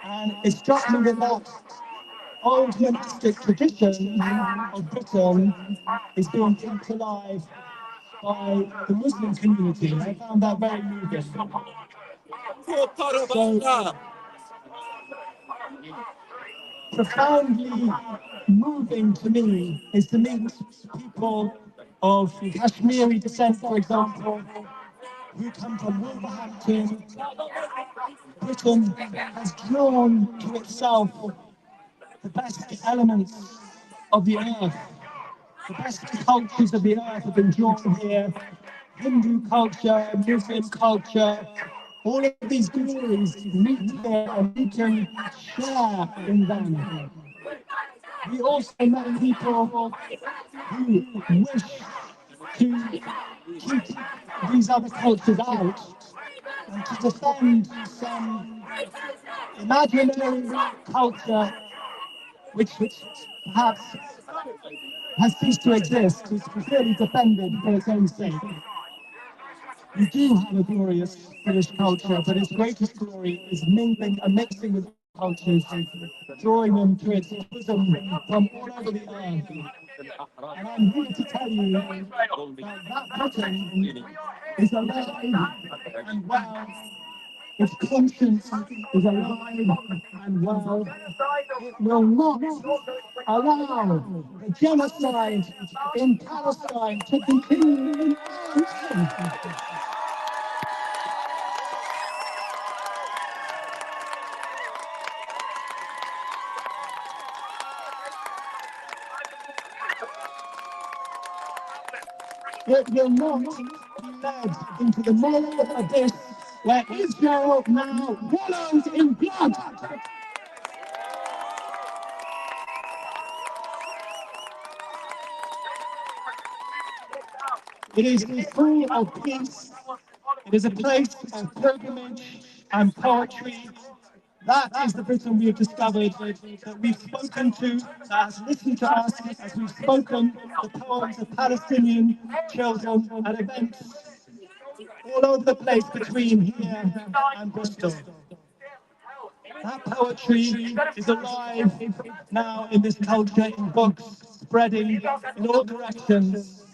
And it struck me that old monastic tradition of Britain is being kept alive by the Muslim community. I found that very moving. So profoundly moving to me is to meet people of Kashmiri descent, for example, who come from Wolverhampton. Britain has drawn to itself the best elements of the earth. The best cultures of the earth have been drawn here. Hindu culture, Muslim culture, all of these glories meet here and we can share in them. We also met people who wish to keep these other cultures out and to defend some imaginary culture which perhaps has ceased to exist, is clearly defended for its own sake. We do have a glorious British culture, but its greatest glory is mingling and mixing with cultures, drawing them to its bosom from all over the earth. And I'm here to tell you that Britain is alive and well. Its conscience is alive and well. It will not allow the genocide in Palestine to continue. It will not be led into the moral abyss where Israel now wallows in blood. It is full of peace. It is a place of pilgrimage and poetry. That is the Britain we have discovered, that we've spoken to, that has listened to us as we've spoken the poems of Palestinian children at events all over the place between here and Bristol. That poetry is alive now in this culture, in books, spreading in all directions,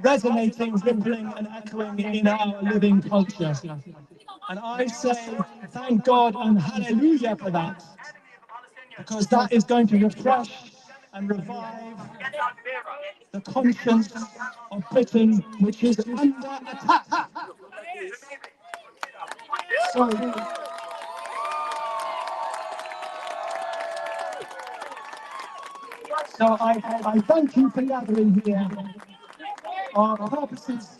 resonating, rippling and echoing in our living culture. And I say thank God and hallelujah for that, because that is going to refresh and revive the conscience of Britain, which is under attack. So I thank you for gathering here. Our purposes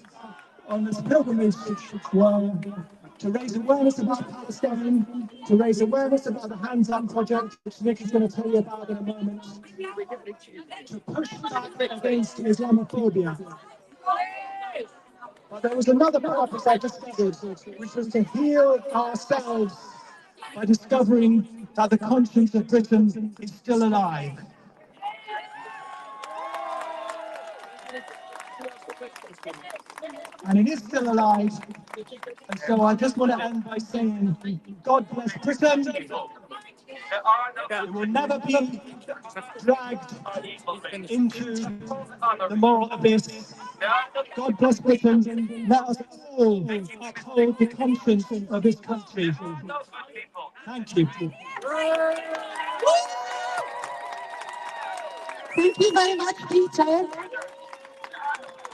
on this pilgrimage were to raise awareness about Palestine, to raise awareness about the Hands Up project, which Nick is going to tell you about in a moment, to push back against Islamophobia. But there was another purpose I discovered, which was to heal ourselves by discovering that the conscience of Britain is still alive. And it is still alive. And so I just want to end by saying, God bless Britain. It will never be dragged into the moral abyss. God bless Britain. Let us all uphold the conscience of this country. Thank you. Thank you very much, Peter.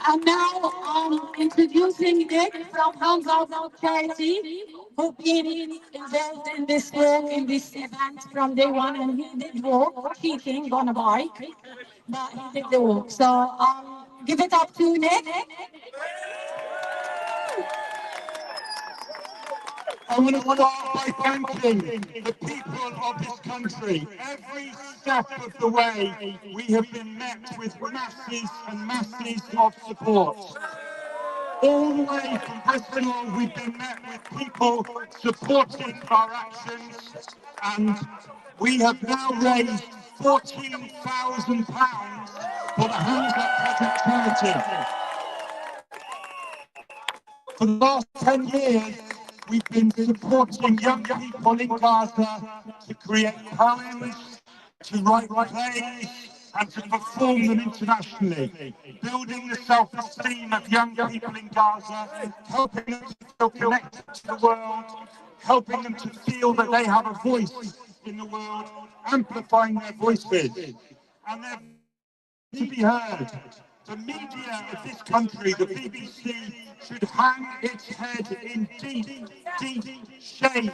And now I'm introducing Nick from Hands Up Charity, who's been involved in this work, in this event from day one, and he did walk, cheating on a bike, but he did the walk. So give it up to Nick. I want to start by thanking the people of this country. Every step of the way, we have been met with masses and masses of support. All the way from Bristol, we've been met with people supporting our actions, and we have now raised £14,000 for the Hands Up Project charity. For the last 10 years, We've been supporting young people in Gaza to create poems, to write plays, and to perform them internationally, building the self-esteem of young people in Gaza, helping them to feel connected to the world, helping them to feel that they have a voice in the world, amplifying their voices, and they're to be heard. The media of this country, the BBC, should hang its head in deep, deep shame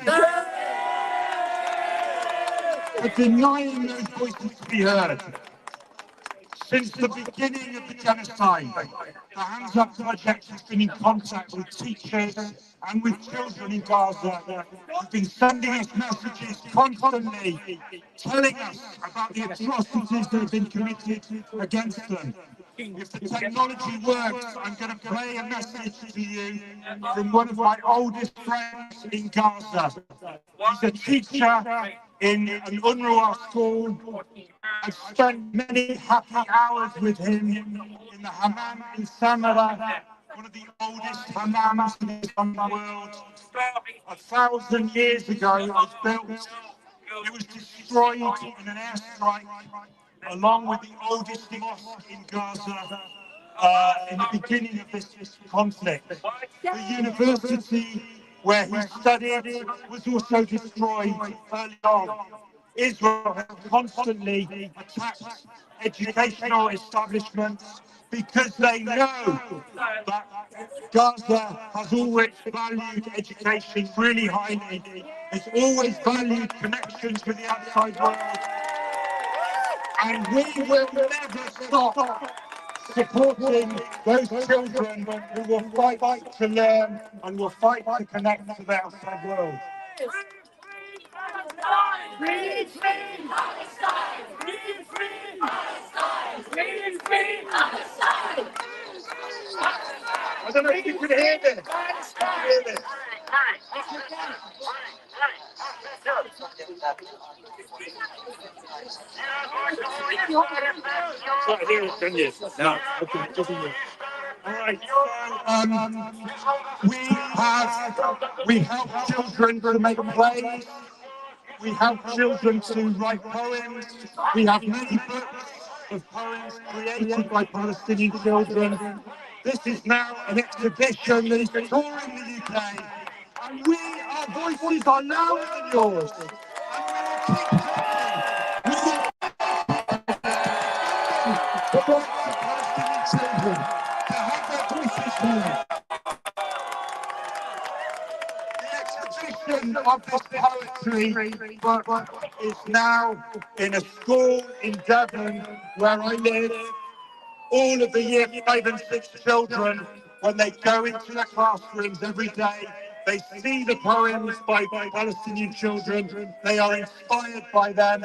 for denying those voices to be heard. Since the beginning of the genocide, the Hands Up Project has been in contact with teachers and with children in Gaza. We've been sending us messages constantly, telling us about the atrocities that have been committed against them. If the technology works, I'm going to play a message to you from one of my oldest friends in Gaza. He's a teacher in an UNRWA school. I've spent many happy hours with him in the hammam in Samara, one of the oldest hammams in the world. 1,000 years ago, it was built. It was destroyed in an airstrike, along with the oldest mosque in Gaza in the beginning of this conflict. The university where he studied was also destroyed early on. Israel has constantly attacked educational establishments because they know that Gaza has always valued education really highly. It's always valued connections with the outside world. And we will never stop supporting those children who will fight to learn and will fight to connect to the outside world. Free, free Palestine! Free, free Palestine! Free, free Palestine! I don't know if you can hear this. Hear this. Can't hear it, can you? No. Okay, doesn't work. All right. We help children to make plays. We help children to write poems. We have many books of poems created by Palestinian children. This is now an exhibition that is touring the UK. And our voices are louder than yours. And we will keep talking. We will the rights of Palestinian children to have their voices heard. The exhibition of this poetry book is now in a school in Devon where I live. All of the year 5 and 6 children, when they go into their classrooms every day, they see the poems by Palestinian children, they are inspired by them,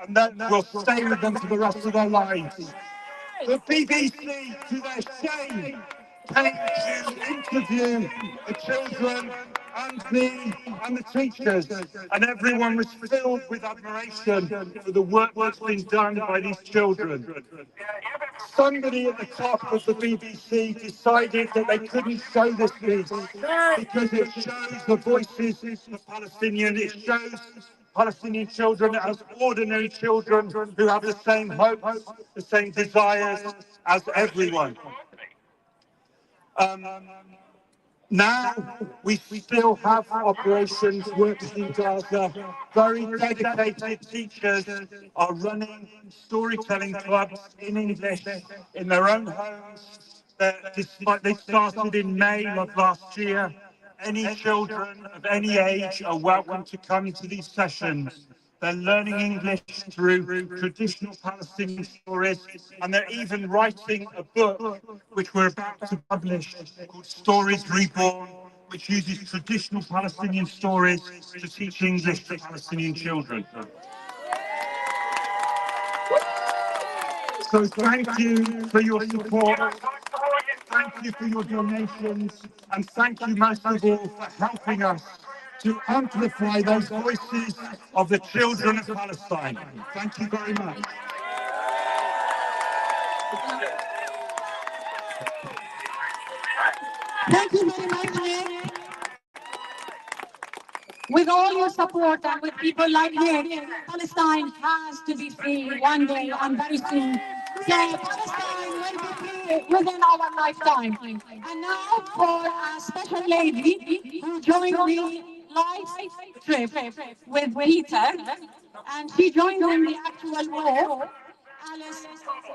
and that will stay with them for the rest of their lives. The BBC, to their shame, came to interview the children and me and the teachers, and everyone was filled with admiration for the work that's been done by these children. Somebody at the top of the BBC decided that they couldn't show this piece because it shows the voices of Palestinians, it shows Palestinian children as ordinary children who have the same hopes, the same desires as everyone. Now, we still have operations working in Gaza. Very dedicated teachers are running storytelling clubs in English in their own homes. They started in May of last year. Any children of any age are welcome to come to these sessions. They're learning English through traditional Palestinian stories, and they're even writing a book, which we're about to publish, called Stories Reborn, which uses traditional Palestinian stories to teach English to Palestinian children. So thank you for your support. Thank you for your donations, and thank you most of all for helping us to amplify those voices of the children of Palestine. Thank you very much. Thank you very much, Nick. With all your support and with people like Nick, Palestine has to be free one day and very soon. So Palestine will be free within our lifetime. And now for a special lady who joined the live trip with Peter, and she joined in the actual war. Alice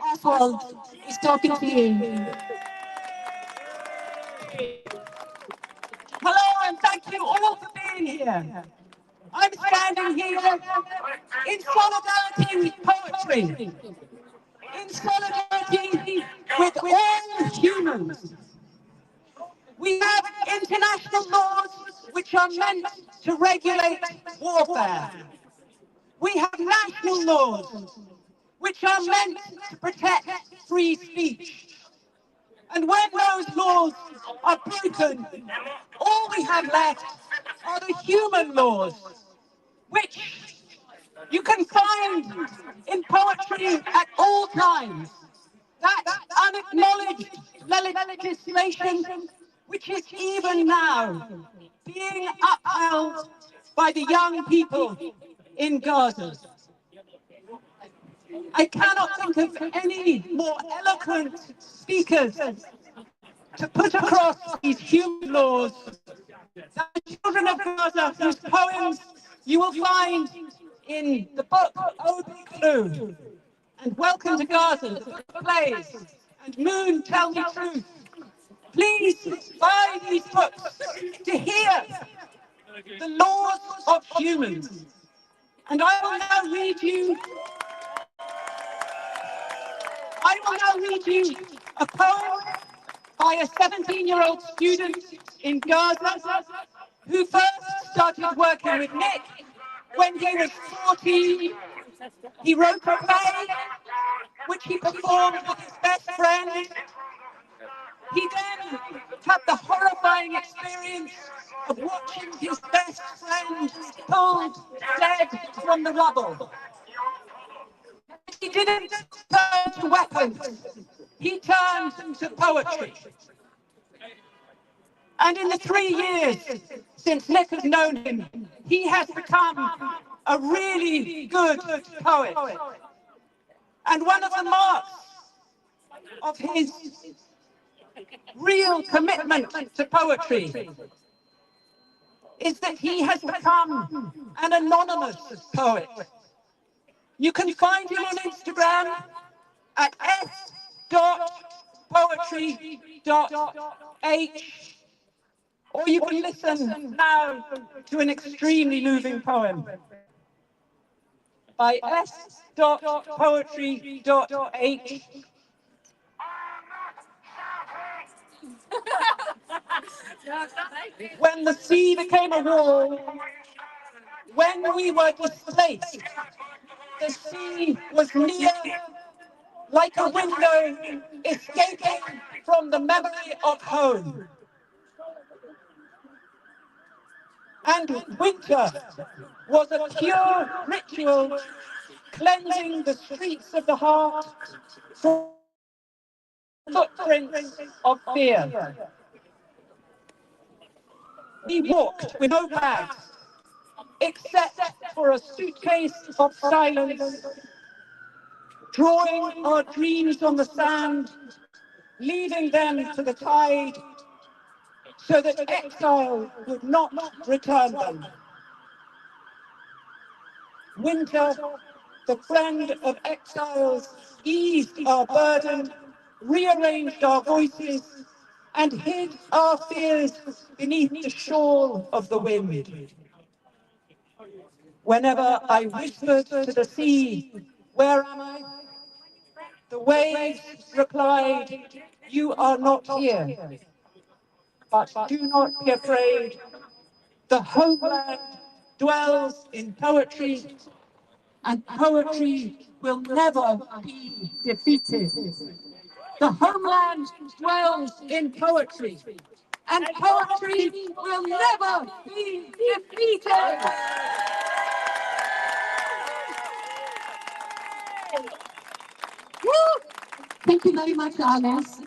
Oswald is talking to you. Hello and thank you all for being here. I'm standing here in solidarity with poetry, in solidarity with all humans. We have international laws which are meant to regulate warfare. We have national laws which are meant to protect free speech. And when those laws are broken, all we have left are the human laws, which you can find in poetry at all times. That unacknowledged legislation, which is even now being upheld by the young people in Gaza. I cannot think of any more eloquent speakers to put across these human laws than the children of Gaza, whose poems you will find in the book Obi Clue, and Welcome to Gaza, the book of plays, and Moon, Tell Me Truth. Please buy these books to hear the laws of humans. And I will now read you a poem by a 17-year-old student in Gaza who first started working with Nick when he was 14. He wrote a play which he performed with his best friend. He then had the horrifying experience of watching his best friend pulled dead from the rubble. He didn't turn to weapons, he turned to poetry. And in the 3 years since Nick has known him, he has become a really good poet. And one of the marks of his real commitment to poetry is that he has become an anonymous poet. You can find him on Instagram at s.poetry.h, or you can listen now to an extremely moving poem by s.poetry.h. When the sea became a wall, when we were displaced, the sea was near, like a window escaping from the memory of home. And winter was a pure ritual, cleansing the streets of the heart from footprints of fear. We walked with no bags, except for a suitcase of silence, drawing our dreams on the sand, leaving them to the tide, so that exile would not return them. Winter, the friend of exiles, eased our burden, rearranged our voices, and hid our fears beneath the shawl of the wind. Whenever I whispered to the sea, "Where am I?" the waves replied, "You are not here." But do not be afraid. The homeland dwells in poetry, and poetry will never be defeated. The homeland dwells in poetry, and poetry will never be defeated. Thank you very much, Alice.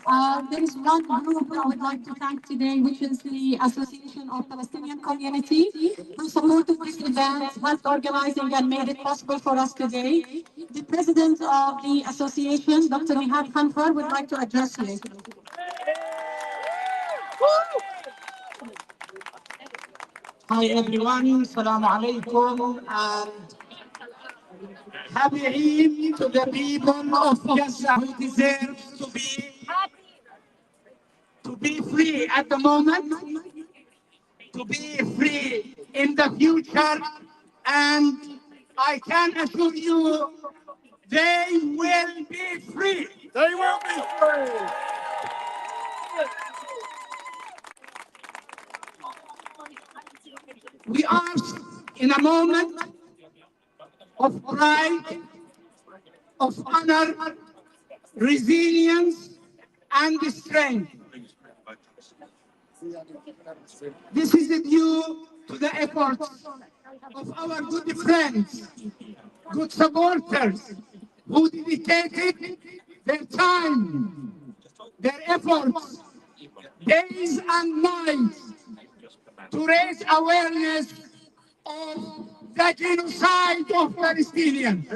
There is one group I would like to thank today, which is the Association of Palestinian Community, who supported supported this event, helped organizing and made it possible for us today. The president of the association, Dr. Nihal Khanfar, would like to address you. Hi everyone, Assalamu alaikum, and happy Eid to the people of Gaza who deserve to be free at the moment, to be free in the future, and I can assure you they will be free. They will be free. We are in a moment of pride, of honor, resilience, and strength. This is due to the efforts of our good friends, good supporters, who dedicated their time, their efforts, days and nights to raise awareness of the genocide of Palestinians.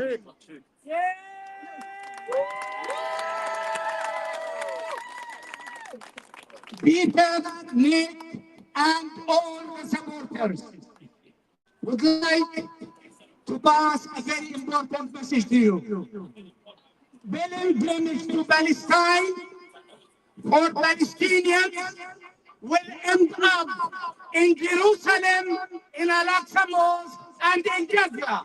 Peter, Nick, and all the supporters would like to pass a very important message to you. Pilgrimage to Palestine for Palestinians will end up in Jerusalem, in Al-Aqsa Mosque, and in Gaza.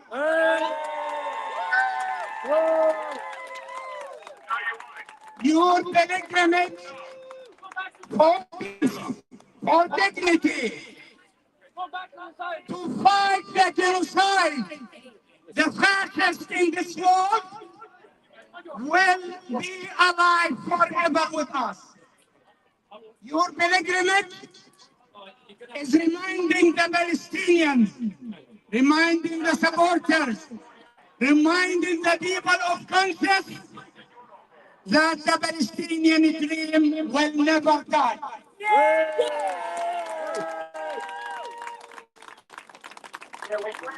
Your pilgrimage for peace, for dignity, to fight the genocide, the fascists in this world will be alive forever with us. Your pilgrimage is reminding the Palestinians, reminding the supporters, reminding the people of conscience that the Palestinian dream will never die.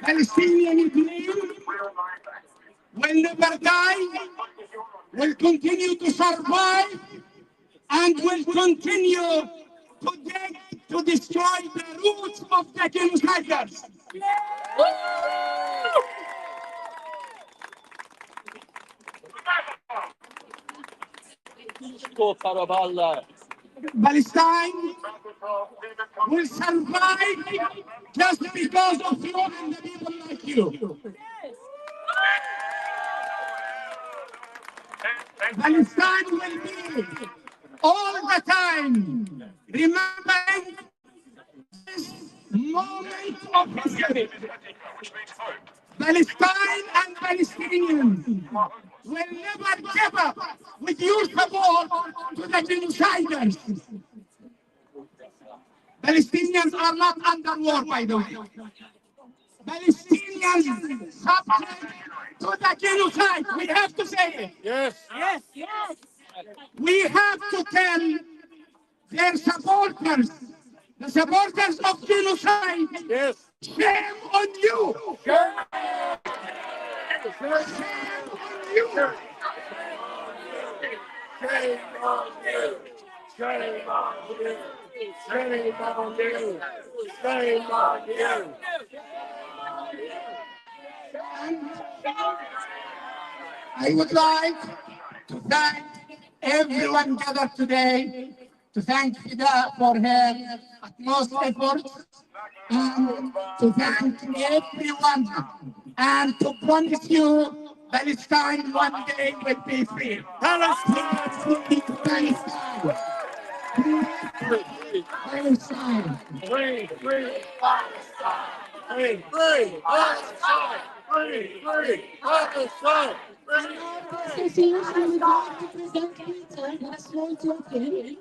Palestinian dream will never die, will continue to survive, and will continue to destroy the roots of the genociders. Palestine will survive just because of you and the people like you. Palestine will be all the time remembering this moment of history. Palestine and Palestinians will never give up with your support to the genociders. Palestinians are not under war, by the way. Palestinians subject to the genocide. We have to say it. Yes. Yes. Yes. We have to tell their supporters, the supporters of genocide, yes, shame on you. Shame on you. Shame on you. Shame on you. Shame on you. Shame on you. I would like to thank everyone gathered today, to thank Fida for her utmost efforts, and to thank everyone, and to promise you Palestine one day will be free. Palestine, Palestine. Palestine. Free, free, Palestine. Free, free, Palestine. Free, free, Palestine. Association would like to present Peter in a small token.